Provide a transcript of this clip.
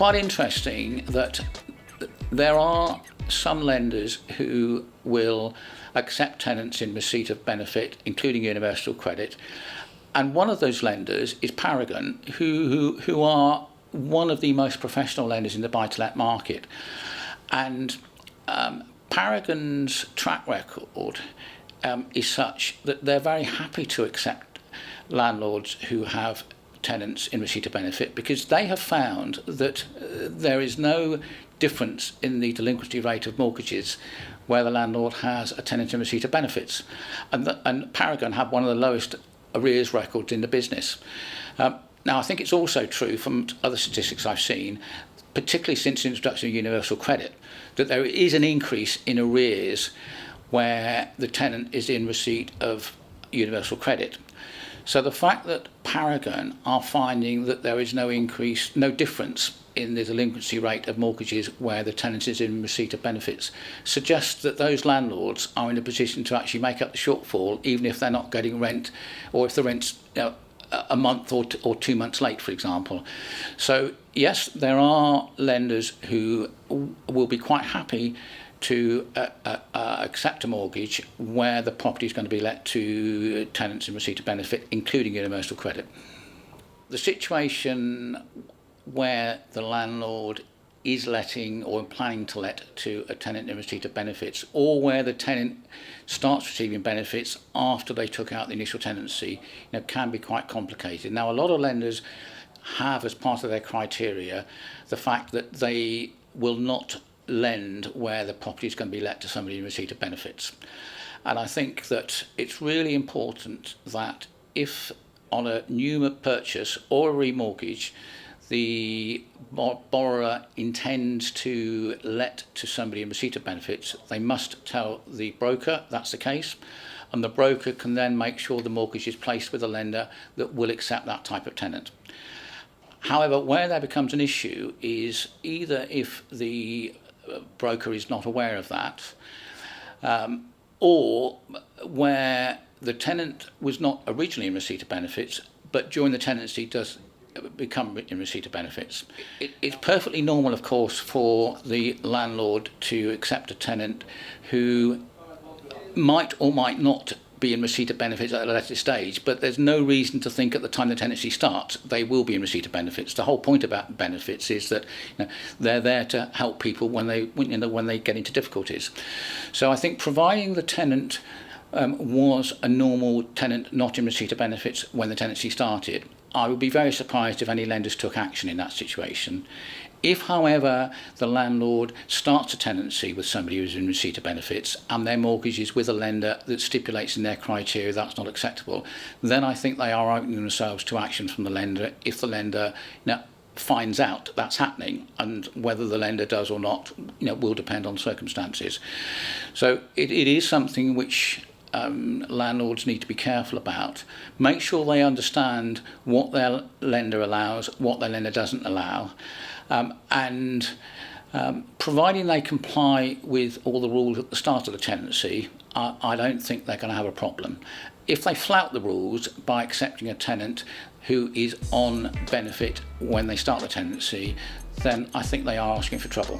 quite interesting that there are some lenders who will accept tenants in receipt of benefit, including universal credit. And one of those lenders is Paragon, who are one of the most professional lenders in the buy-to-let market. And Paragon's track record is such that they're very happy to accept landlords who have tenants in receipt of benefit, because they have found that there is no difference in the delinquency rate of mortgages where the landlord has a tenant in receipt of benefits. And Paragon have one of the lowest arrears records in the business. Now, I think it's also true from other statistics I've seen, particularly since the introduction of universal credit, that there is an increase in arrears where the tenant is in receipt of universal credit. So the fact that Paragon are finding that there is no difference in the delinquency rate of mortgages where the tenant is in receipt of benefits suggests that those landlords are in a position to actually make up the shortfall, even if they're not getting rent, or if the rent's a month or 2 months late, for example. So yes, there are lenders who will be quite happy to accept a mortgage where the property is going to be let to tenants in receipt of benefit, including universal credit. The situation where the landlord is letting or planning to let to a tenant in receipt of benefits, or where the tenant starts receiving benefits after they took out the initial tenancy, can be quite complicated. Now, a lot of lenders have as part of their criteria the fact that they will not lend where the property is going to be let to somebody in receipt of benefits. And I think that it's really important that if on a new purchase or a remortgage the borrower intends to let to somebody in receipt of benefits, they must tell the broker that's the case, and the broker can then make sure the mortgage is placed with a lender that will accept that type of tenant. However, where that becomes an issue is either if the broker is not aware of that, or where the tenant was not originally in receipt of benefits, but during the tenancy does become in receipt of benefits. It's perfectly normal, of course, for the landlord to accept a tenant who might or might not be in receipt of benefits at a later stage, but there's no reason to think at the time the tenancy starts they will be in receipt of benefits. The whole point about benefits is that they're there to help people when they get into difficulties. So I think providing the tenant was a normal tenant not in receipt of benefits when the tenancy started, I would be very surprised if any lenders took action in that situation. If, however, the landlord starts a tenancy with somebody who's in receipt of benefits and their mortgage is with a lender that stipulates in their criteria that's not acceptable, then I think they are opening themselves to action from the lender if the lender finds out that's happening, and whether the lender does or not will depend on circumstances. So it is something which landlords need to be careful about. Make sure they understand what their lender allows, what their lender doesn't allow, and providing they comply with all the rules at the start of the tenancy, I don't think they're going to have a problem. If they flout the rules by accepting a tenant who is on benefit when they start the tenancy, then I think they are asking for trouble.